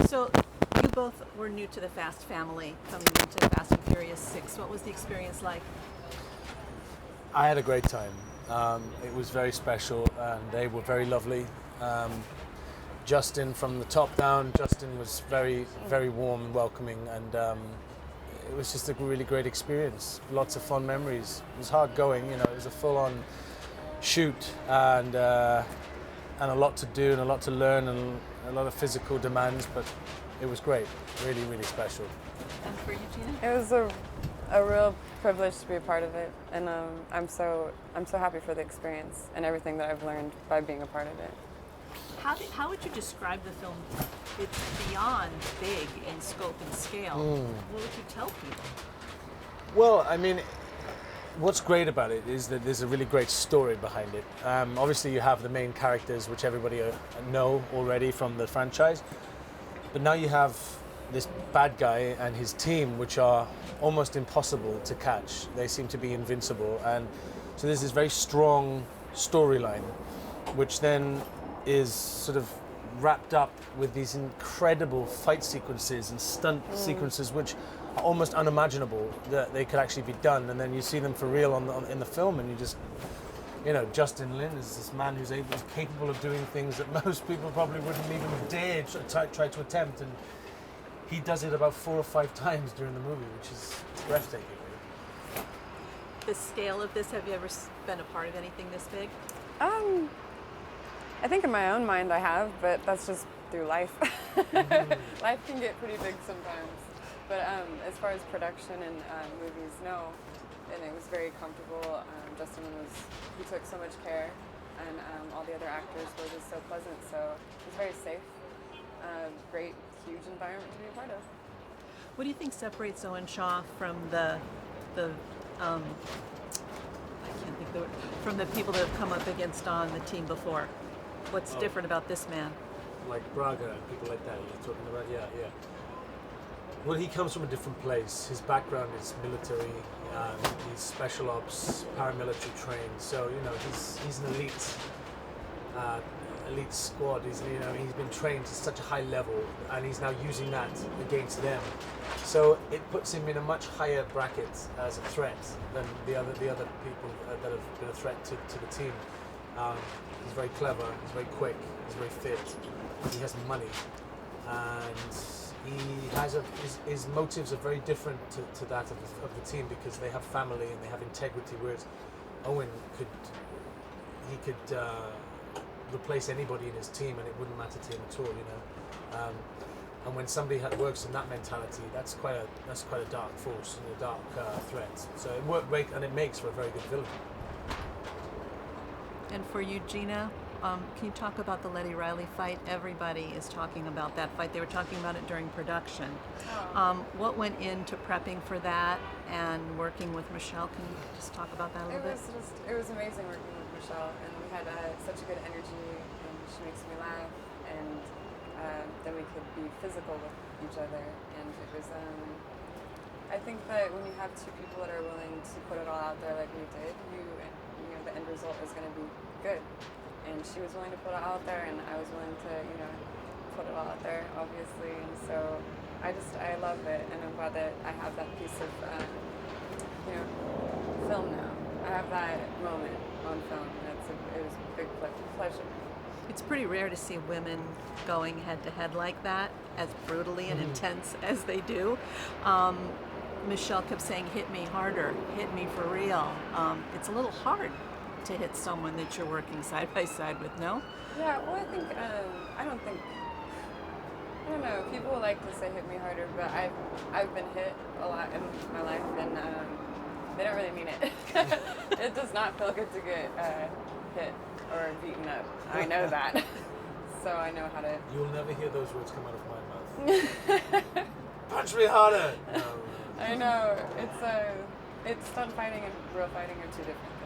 So you both were new to the Fast family, coming into Fast and Furious 6. What was the experience like? I had a great time. It was very special, and they were very lovely. Justin, from the top down, Justin was very, very warm and welcoming, and it was just a really great experience. Lots of fun memories. It was hard going, you know. It was a full-on shoot, and a lot to do, and a lot to learn, and a lot of physical demands. But it was great. Really, really special. And for you, Gina? It was a real privilege to be a part of it, and I'm so happy for the experience and everything that I've learned by being a part of it. How would you describe the film? It's beyond big in scope and scale. What would you tell people? Well, I mean, what's great about it is that there's a really great story behind it. Obviously, you have the main characters, which everybody know already from the franchise, but now you have this bad guy and his team, which are almost impossible to catch. They seem to be invincible, and so there's this very strong storyline, which then is sort of wrapped up with these incredible fight sequences and stunt sequences, which are almost unimaginable that they could actually be done. And then you see them for real in the film, and you just, you know, Justin Lin is this man who's capable of doing things that most people probably wouldn't even dare try to attempt, and he does it about 4 or 5 times during the movie, which is breathtaking. The scale of this, have you ever been a part of anything this big? I think in my own mind I have, but that's just through life. Life can get pretty big sometimes. But as far as production and movies, no. And it was very comfortable. Justin he took so much care, and all the other actors were just so pleasant. So it was very safe. Great, huge environment to be a part of. What do you think separates Owen Shaw from the I can't think of the word, from the people that have come up against on the team before? What's different about this man? Like Braga and people like that you're talking about? Yeah. Well, he comes from a different place. His background is military. He's special ops, paramilitary trained. So, you know, he's an elite squad. He's been trained to such a high level, and he's now using that against them. So it puts him in a much higher bracket as a threat than the other people that have been a threat to the team. He's very clever. He's very quick. He's very fit. He has money, and he has his motives are very different to that of the team, because they have family and they have integrity. Whereas Owen could replace anybody in his team, and it wouldn't matter to him at all, you know. And when somebody works in that mentality, that's quite a dark force and a dark threat. So it worked great, and it makes for a very good villain. And for you, Gina, can you talk about the Letty Riley fight? Everybody is talking about that fight. They were talking about it during production. What went into prepping for that and working with Michelle? Can you just talk about that a little bit? It was amazing working with Michelle, and we had such a good energy, and she makes me laugh, and then we could be physical with each other, and it was, I think that when you have two people that are willing to put it all out there like we did, you know, the end result is going to be good. And she was willing to put it out there, and I was willing to, you know, put it all out there, obviously. And so I love it, and I'm glad that I have that piece of, you know, film now. I have that moment on film, and it was a big pleasure. It's pretty rare to see women going head to head like that, as brutally and intense as they do. Michelle kept saying, "Hit me harder, hit me for real." It's a little hard to hit someone that you're working side by side with, no? Yeah, well, I think, I don't know, people like to say hit me harder, but I've been hit a lot in my life, and they don't really mean it. It does not feel good to get hit or beaten up. I know that. So I know how to... You'll never hear those words come out of my mouth. Punch me harder! No. I know, it's stunt fighting and real fighting are two different